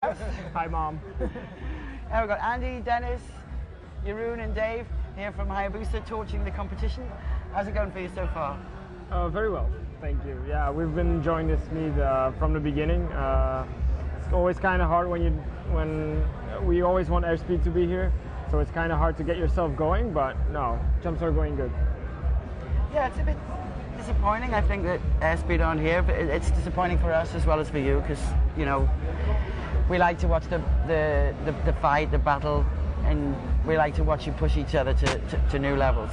house. Hi, Mom. And we've got Andy, Dennis, Jeroen and Dave here from Hayabusa torching the competition. How's it going for you so far? Very well, thank you. Yeah, we've been enjoying this meet from the beginning. It's always kind of hard when we always want airspeed to be here, so it's kind of hard to get yourself going, but no, jumps are going good. Yeah, it's a bit disappointing, I think, that airspeed aren't here, but it's disappointing for us as well as for you, because, you know, we like to watch the fight, the battle, and we like to watch you push each other to new levels.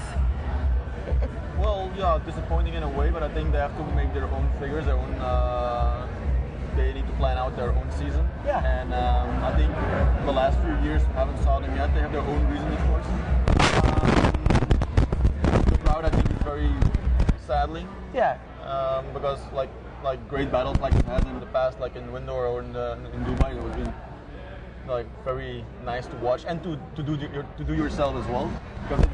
Well, yeah, disappointing in a way, but I think they have to make their own figures, their own. They need to plan out their own season. Yeah. And I think the last few years we haven't saw them yet. They have their own reason, of course. The crowd, I think, is very sadly. Yeah. Because like great battles like we've had in the past, like in Windoor or in Dubai, it was been like very nice to watch and to do yourself as well, because it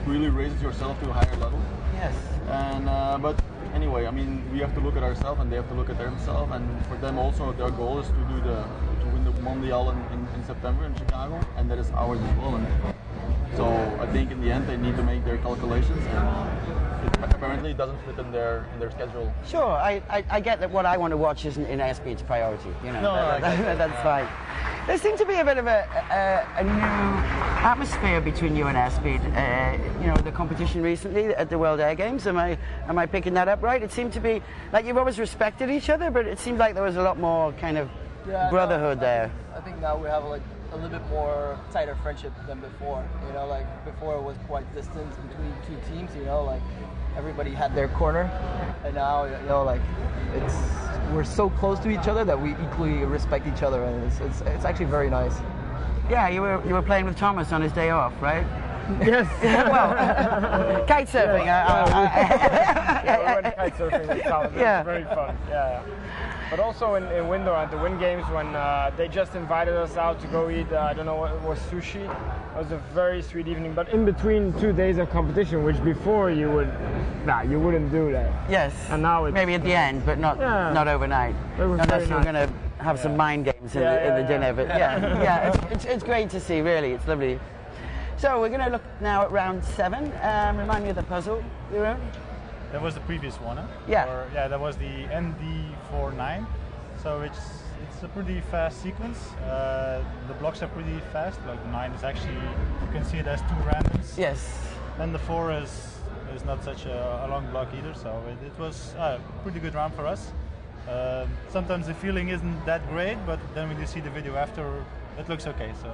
really raises yourself to a higher level. Yes. And but anyway, I mean, we have to look at ourselves and they have to look at themselves, and for them also their goal is to win the Mondial in September in Chicago, and that is ours as well. And so I think in the end they need to make their calculations, and it apparently doesn't fit in their schedule. Sure, I get that what I want to watch isn't in airspeed's priority. You know, that's fine. There seems to be a bit of a new atmosphere between you and airspeed. You know, the competition recently at the World Air Games. Am I picking that up right? It seemed to be like you've always respected each other, but it seemed like there was a lot more kind of brotherhood there. I think now we have like a little bit more tighter friendship than before. You know, like before it was quite distance between two teams. You know, like everybody had their corner, and now, you know, like we're so close to each other that we equally respect each other, and it's actually very nice. Yeah, you were playing with Thomas on his day off, right? Yes. Well, kite surfing. Yeah, we went kite surfing with Thomas. It was very fun. Yeah. But also in Windoor at the Win Games, when they just invited us out to go eat, I don't know what it was, sushi. It was a very sweet evening. But in between 2 days of competition, which before you wouldn't do that. Yes. And now it's maybe at the end, but not overnight. Unless you're going to have some mind games in the dinner. But it's great to see. Really, it's lovely. So we're going to look now at round 7. Remind me of the puzzle, Jeroen. That was the previous one, huh? Yeah. That was the ND49. So it's a pretty fast sequence. The blocks are pretty fast. Like the 9 is actually, you can see it as 2 randoms. Yes. And the 4 is not such a long block either. So it was a pretty good round for us. Sometimes the feeling isn't that great, but then when you see the video after, it looks okay. So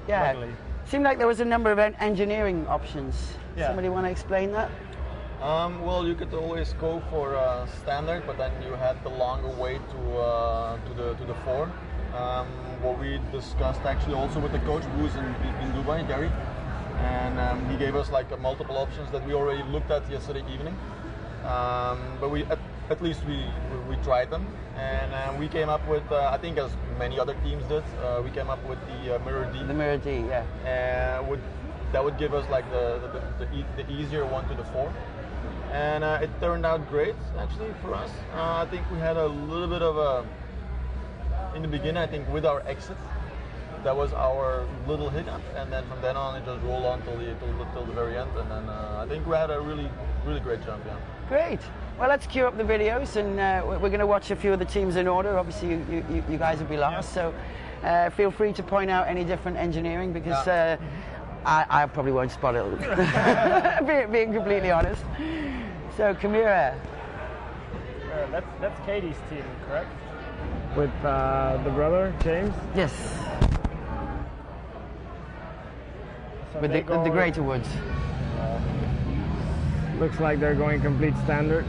luckily. Seemed like there was a number of engineering options. Yeah. Somebody want to explain that? Well, you could always go for standard, but then you had the longer way to the 4. What we discussed actually also with the coach who's in Dubai, Gary, and he gave us like multiple options that we already looked at yesterday evening. But we at least we tried them, and we came up with I think as many other teams did, we came up with the Mirror D. The Mirror D, yeah. That would give us like the easier one to the 4. And it turned out great, actually, for us. I think we had a little bit of in the beginning, I think with our exit, that was our little hiccup, and then from then on it just rolled on till the very end, and then I think we had a really, really great jump, yeah. Great. Well, let's queue up the videos, and we're going to watch a few of the teams in order. Obviously, you guys will be last, so feel free to point out any different engineering, because I probably won't spot it, being completely honest. So, CHIMERA. That's Katie's team, correct? With the brother, James? Yes. So with the Greater Woods. Looks like they're going complete standard.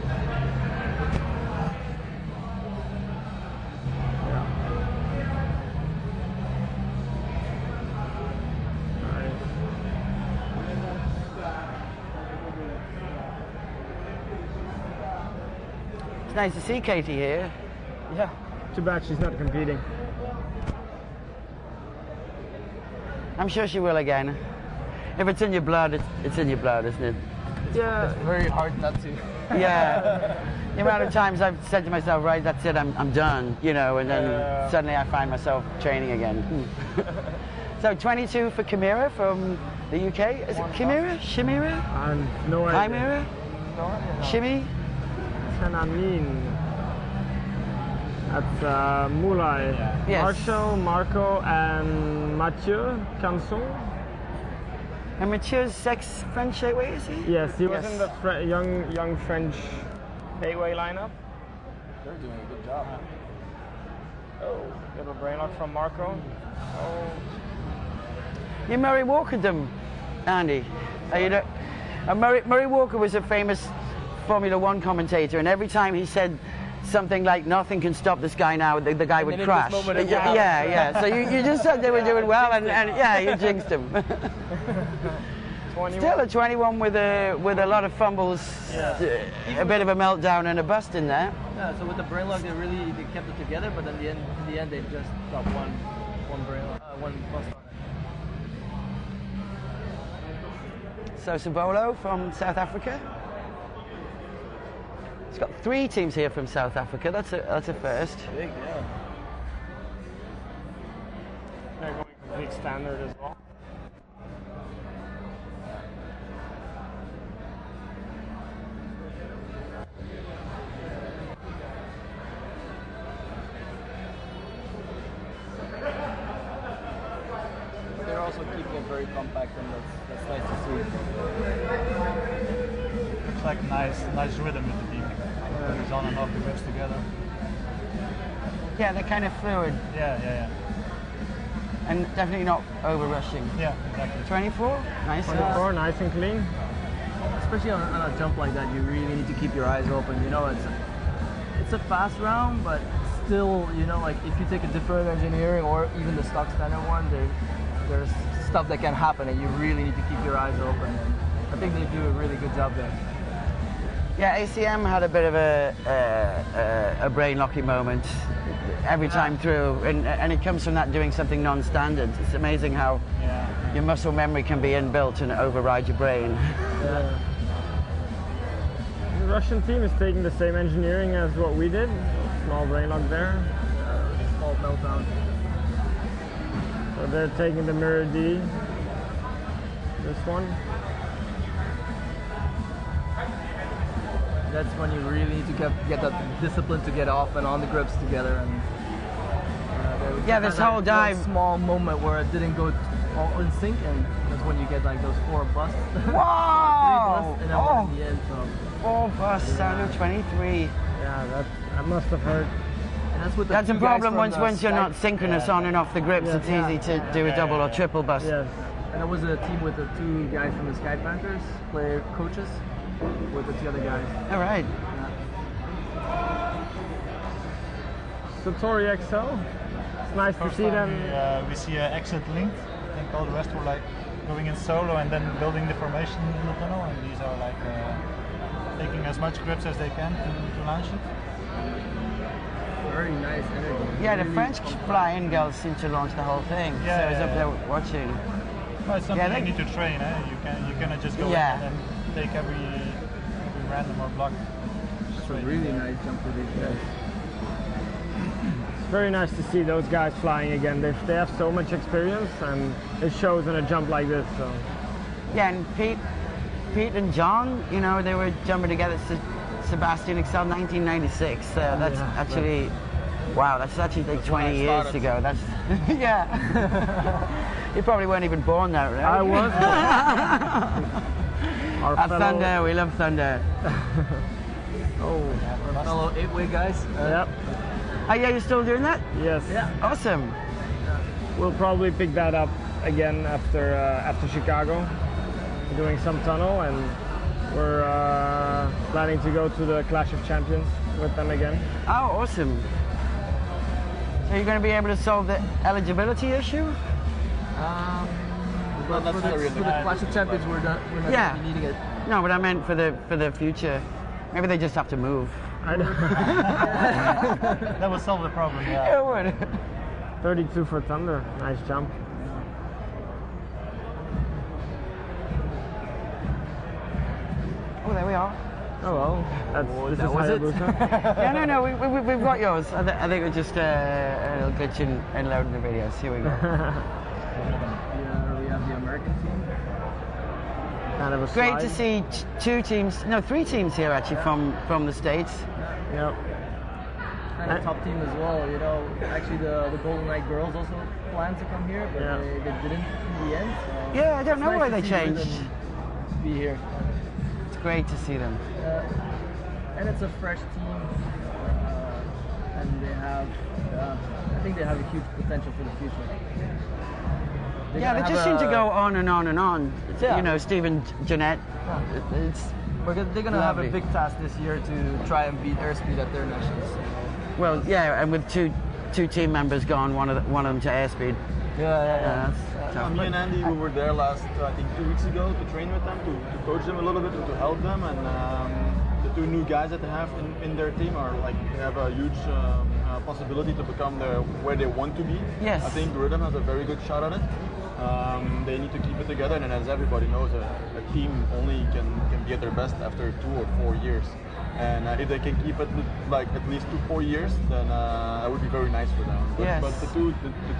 It's nice to see Katie here. Yeah. Too bad she's not competing. I'm sure she will again. If it's in your blood, it's in your blood, isn't it? Yeah. It's very hard not to. Yeah. The amount of times I've said to myself, right, that's it, I'm done, you know, and then suddenly I find myself training again. So 22 for CHIMERA from the UK. Is it CHIMERA? CHIMERA? No idea. CHIMERA? Shimmy? TENANINE. That's Mulai, Yes. Marshall, Marco, and Mathieu Canson. And Mathieu's ex-French 8-way, is he? Yes, he was in the young French 8-way lineup. They're doing a good job. Oh, little brain lock from Marco. Oh. You Murray Walkered them, Andy. Murray Walker was a famous Formula One commentator, and every time he said something like "nothing can stop this guy now," the guy would crash. Yeah. So you just said they were doing well, and yeah, you jinxed him. Still a 21 with a lot of fumbles, a bit of a meltdown and a bust in there. Yeah. So with the brain lock, they kept it together, but in the end, they just got one brain lock, one bust on it. So Sabolo from South Africa. It's got 3 teams here from South Africa. That's a first. Big, yeah. They're going complete standard as well. They're also keeping it very compact, and that's nice to see. Looks like nice rhythm with the team. He's on and off the grips together. Yeah, they're kind of fluid. Yeah. And definitely not over rushing. Yeah, exactly. 24, nice. 24, nice and clean. Especially on a jump like that, you really need to keep your eyes open. You know, it's a fast round, but still, you know, like if you take a different engineering or even the stock standard one, there's stuff that can happen, and you really need to keep your eyes open. And I think they do a really good job there. Yeah, ACM had a bit of a brain locking moment every time through, and it comes from that doing something non-standard. It's amazing how your muscle memory can be inbuilt and override your brain. Yeah. The Russian team is taking the same engineering as what we did. Small brain lock there. Small meltdown. So they're taking the Mirror D. This one. That's when you really need to get that discipline to get off and on the grips together. And this whole dive. One small moment where it didn't go all in sync, and that's when you get like those 4 busts. Whoa! 3 busts, and then one in the end. So 4 busts, down to 23. Yeah, that must have hurt. And that's with That's a problem once you're not synchronous on and off the grips. It's easy to do a double or triple bust. Yes. And it was a team with the 2 guys from the Sky Panthers, player coaches, with the 2 other guys. All right. SATORI XL. It's nice to see them. We see an exit linked. I think all the rest were like going in solo and then building the formation in the tunnel, and these are like taking as much grips as they can to launch it. Very nice energy. Yeah, the French flying girls seem to launch the whole thing. So I was up there watching. Well, it's something you need to train. You cannot just go in and take every random or block. It's a really nice jump for these guys. It's very nice to see those guys flying again. They have so much experience, and it shows in a jump like this. So. Yeah, and Pete and John, you know, they were jumping together. Sebastian excelled 1996. So that's actually, wow, that's actually like 20 years ago. That's You probably weren't even born there, right? I was. Thunder, we love Thunder. Fellow 8-way guys. Yep. Oh yeah, you're still doing that? Yes. Yeah. Awesome. We'll probably pick that up again after Chicago, doing some tunnel, and we're planning to go to the Clash of Champions with them again. Oh, awesome. So you're going to be able to solve the eligibility issue? Well, for the Clash of Champions, we're not going to be needing it. No, but I meant for the future. Maybe they just have to move. I know. That would solve the problem, yeah. It would. 32 for Thunder. Nice jump. Oh, there we are. Oh well, this is Hayabusa. Yeah, no, we've got yours. I think we're just a little glitch in loading the videos. Here we go. We have the American team. Kind of a Great slide. to see three teams here actually from the States. Yep. And a top team as well, you know. Actually, the Golden Knight girls also planned to come here, but they didn't in the end. So Yeah, I don't know why they changed. Be here. It's great to see them. And it's a fresh team, and they have, I think they have a huge potential for the future. They just seem to go on and on and on. Yeah. You know, Stephen Jeanette. They're going to have a big task this year to try and beat Airspeed at their nationals. Well, yeah, and with two team members gone, one of them to Airspeed. Yeah. That's tough. Me and Andy, we were there last, I think 2 weeks ago to train with them, to coach them a little bit and to help them. And the two new guys that they have in their team are like, they have a huge possibility to become where they want to be. Yes. I think Rhythm has a very good shot at it. They need to keep it together, and as everybody knows, a team only can be at their best after 2 or 4 years. And if they can keep it like at least 2 or 4 years, then that would be very nice for them. But the two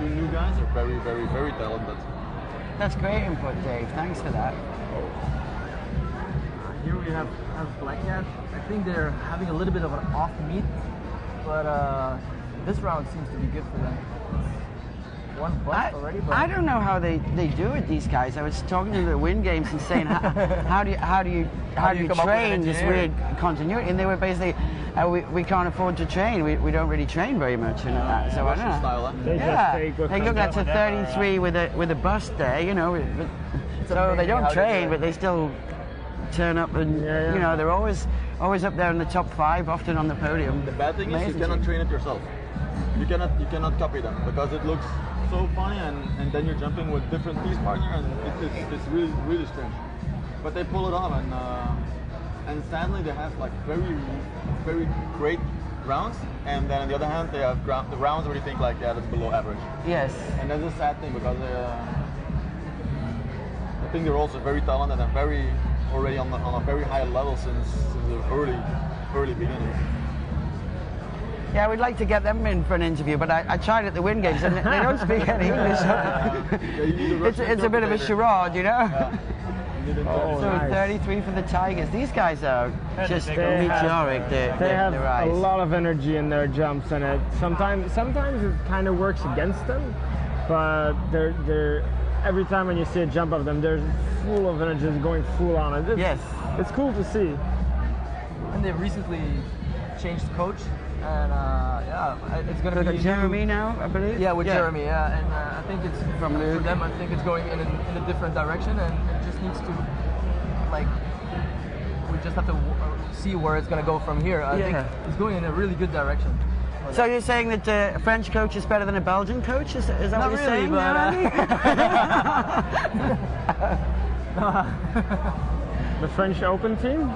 new guys are very, very, very talented. That's great input, Dave. Thanks for that. Here we have Black Cat. I think they're having a little bit of an off meet, but this round seems to be good for them. One bust already. But I don't know how they do it. These guys. I was talking to the win games and saying, how do you train this weird continuity? And they were basically, we can't afford to train. We don't really train very much. So I don't know. Style, huh? They look at 33 with a bust there. You know, so they don't train, but they still turn up and you know they're always up there in the top 5, often on the podium. The bad thing is you cannot train it yourself. You cannot copy them because it looks so funny, and then you're jumping with different piece partner, and it's really, really strange. But they pull it off, and sadly they have like very, very great rounds, and then on the other hand they have the rounds where you think like, yeah, that's below average. Yes. And that's a sad thing because I think they're also very talented and already on a very high level since the early beginnings. Yeah, we'd like to get them in for an interview, but I tried at the win games and they don't speak any English. It's a bit of a charade, you know? Oh, So nice. 33 for the Tigers. These guys are just meteoric. They have their eyes. a lot of energy in their jumps, and sometimes it kind of works against them, but they're every time when you see a jump of them, they're full of energy, just going full on it. It's cool to see. And they recently changed coach. And it's going to be Jeremy now, I believe. Yeah, with Jeremy. Yeah, and I think it's for them. I think it's going in a different direction, and it just needs to we just have to see where it's going to go from here. I think it's going in a really good direction. So you're saying that a French coach is better than a Belgian coach? Is that Not what you're really, saying? but The French Open team.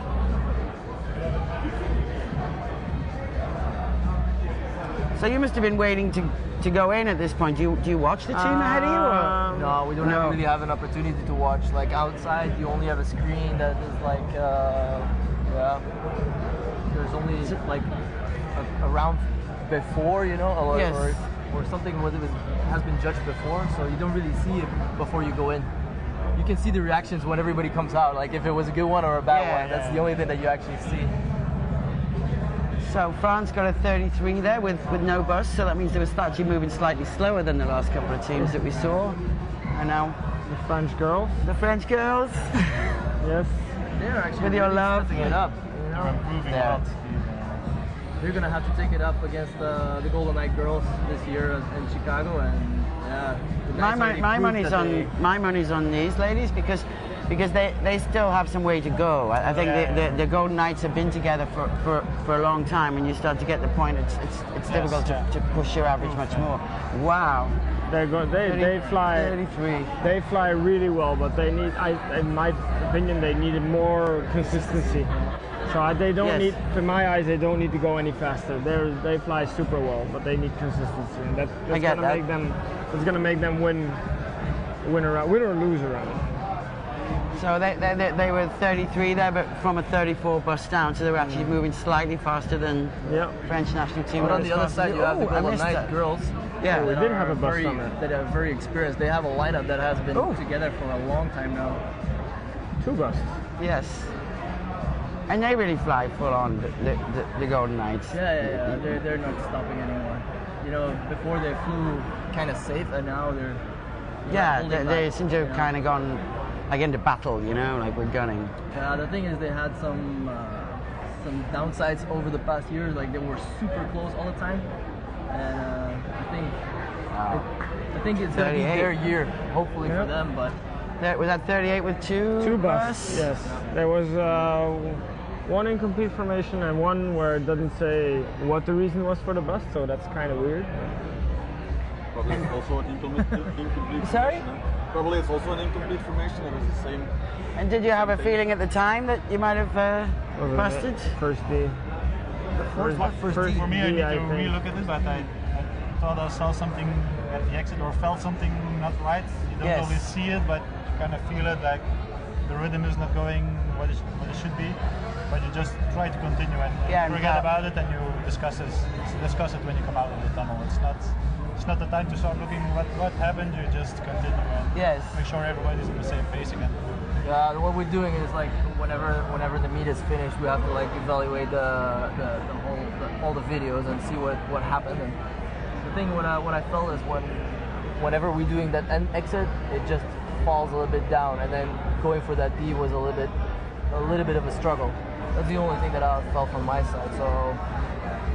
So you must have been waiting to go in at this point. Do you watch the team ahead of you? Or? No, we don't really have an opportunity to watch. Like outside, you only have a screen that is like, there's only like a round before, you know, or something where it has been judged before, so you don't really see it before you go in. You can see the reactions when everybody comes out, like if it was a good one or a bad one. That's the only thing that you actually see. So France got a 33 there with no bust, so that means they were actually moving slightly slower than the last couple of teams that we saw. And now The French girls. the French girls. Yes. They're actually With your really love. stepping it up. They're improving a lot. They're gonna have to take it up against the Golden Knight girls this year in Chicago, and My money's on these ladies because they still have some way to go. I think the Golden Knights have been together for a long time. When you start to get the point, it's difficult to push your average much more. Wow. They fly 33. They fly really well, but they need, in my opinion, they needed more consistency. So they don't need, in my eyes, they don't need to go any faster. They fly super well, but they need consistency, and that's gonna make them. It's gonna make them win or lose around. So they were 33 there, but from a 34 bus down, so they were actually moving slightly faster than French national team. But on the other side, you have the Golden Knight girls. Yeah, we did have a bus on that are very experienced. They have a lineup that has been together for a long time now. 2 buses. Yes. And they really fly full on, the Golden Knights. Yeah. They're not stopping anymore. You know, before they flew kind of safe, and now they're they seem to have kind of gone like into battle, you know, like we're gunning. Yeah, the thing is they had some downsides over the past years, like they were super close all the time, and I think it's gonna be their year, hopefully for them. But was that 38 with two buses? Yes, there was one incomplete formation and one where it doesn't say what the reason was for the bus, so that's kind of weird. Probably it's also an incomplete Sorry? formation. Probably it's also an incomplete formation. It was the same. And did you have a feeling at the time that you might have busted? First D. First for me, I need to relook at it, but I thought I saw something at the exit or felt something not right. You don't always see it, but you kind of feel it, like the rhythm is not going what it should be. But you just try to continue and forget about it, and you discuss it when you come out of the tunnel. It's not the time to start looking what happened. You just continue and make sure everybody's on the same pace again. Yeah, what we're doing is like whenever the meet is finished, we have to like evaluate all the videos and see what happened. And the thing what I felt is whenever we're doing that end exit, it just falls a little bit down, and then going for that D was a little bit of a struggle. That's the only thing that I felt from my side. So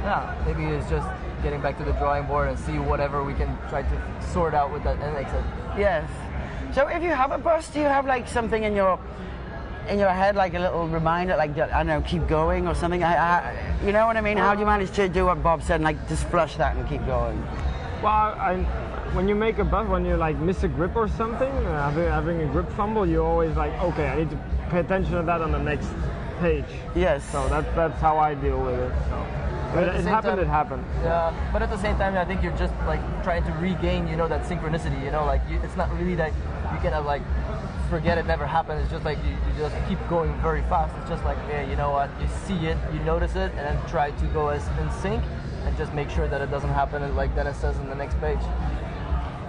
yeah, maybe it's just getting back to the drawing board and see whatever we can try to sort out with that end exit. Yes. So if you have a bus, do you have like something in your head, like a little reminder, like I don't know, keep going or something? You know what I mean? How do you manage to do what Bob said, and like just flush that and keep going? Well, when you make a bus, when you like miss a grip or something, having a grip fumble, you always like, okay, I need to pay attention to that on the next page. Yes. So that's how I deal with it. So. But it happened. Yeah, but at the same time, I think you're just like trying to regain, you know, that synchronicity. You know, like it's not really that you can like forget it never happened. It's just like you just keep going very fast. It's just like, yeah, you know what? You see it, you notice it, and then try to go as in sync, and just make sure that it doesn't happen. And like Dennis says in the next page.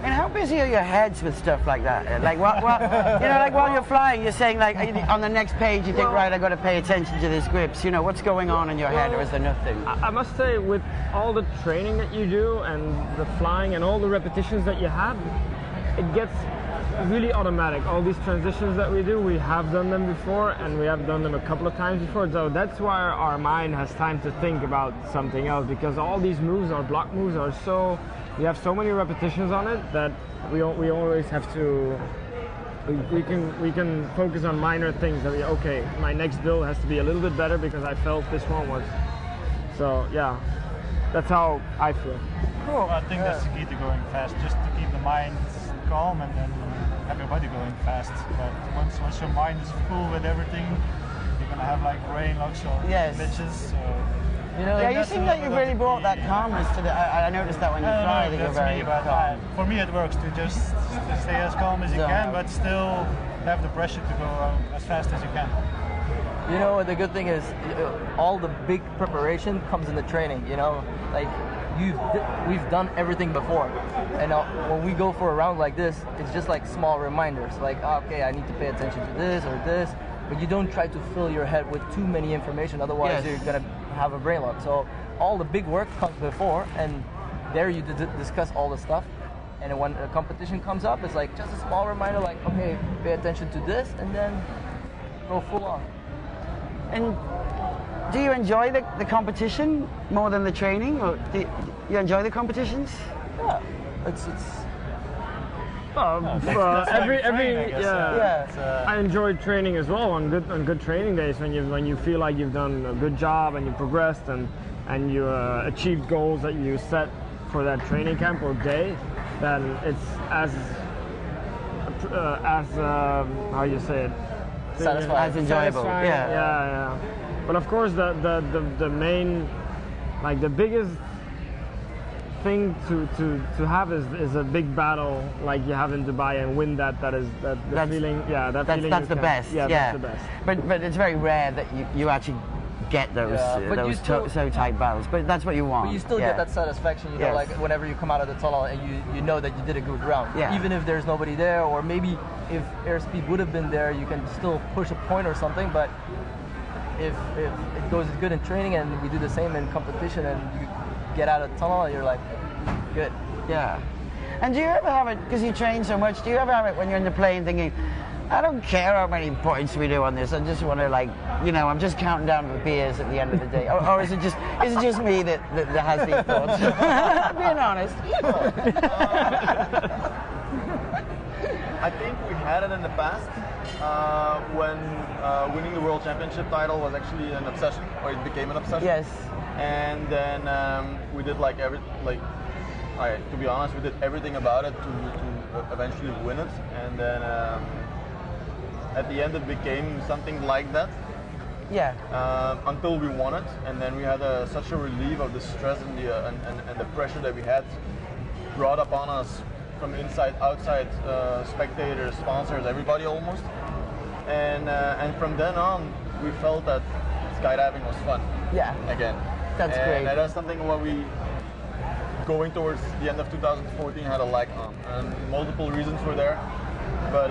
And how busy are your heads with stuff like that? Like, what, you know, like while you're flying, you're saying like on the next page you think, right, I got to pay attention to these grips. You know, what's going on in your head, or is there nothing? I must say, with all the training that you do and the flying and all the repetitions that you have, it gets really automatic. All these transitions that we do, we have done them before, and we have done them a couple of times before. So that's why our mind has time to think about something else, because all these moves, our block moves, are so. We have so many repetitions on it that we always have to. We can focus on minor things. That okay, my next build has to be a little bit better because I felt this one was. So yeah, that's how I feel. Cool. Well, I think that's the key to going fast, just to keep the mind calm and then have your body going fast. But once your mind is full with everything, you're gonna have like brain locks or bitches. So. You know, you seem like you've really brought that calmness to the. I noticed that when you fly, that you're very calm. For me, it works to just stay as calm as you can, but still have the pressure to go as fast as you can. You know, the good thing is, all the big preparation comes in the training. You know, like we've done everything before, and when we go for a round like this, it's just like small reminders. Like, okay, I need to pay attention to this or this. But you don't try to fill your head with too many information, otherwise you're gonna have a brain lock. So all the big work comes before, and there you discuss all the stuff. And when a competition comes up, it's like just a small reminder, like, okay, pay attention to this, and then go full on. And do you enjoy the competition more than the training, or do you enjoy the competitions? Yeah, it's. I enjoy training as well on good training days when you feel like you've done a good job and you progressed and you achieved goals that you set for that training camp or day. Then it's as how you say it, satisfying, as enjoyable. Yeah. But of course the main, like the biggest thing to have is a big battle like you have in Dubai and win that feeling. Yeah, that's the best. Yeah, that's the best. But it's very rare that you actually get those so tight battles. But that's what you want. But you still get that satisfaction, you know, like whenever you come out of the tunnel and you know that you did a good round. Yeah. Even if there's nobody there, or maybe if airspeed would have been there, you can still push a point or something. But if it goes good in training and we do the same in competition and you get out of the tunnel, you're like, good. Yeah. And do you ever have it, because you train so much, do you ever have it when you're in the plane thinking, I don't care how many points we do on this, I just want to, like, you know, I'm just counting down the beers at the end of the day. Or is it just me that has these thoughts? Being honest. I think we had it in the past when winning the World Championship title was actually an obsession, or it became an obsession. Yes. And then we did to be honest, we did everything about it to eventually win it. And then at the end it became something like that. Yeah. Until we won it, and then we had such a relief of the stress and the pressure that we had brought upon us from inside, outside, spectators, sponsors, everybody almost. And from then on, we felt that skydiving was fun. Yeah. Again. That's great. And that's something what we, going towards the end of 2014, had a lack on. And multiple reasons were there. But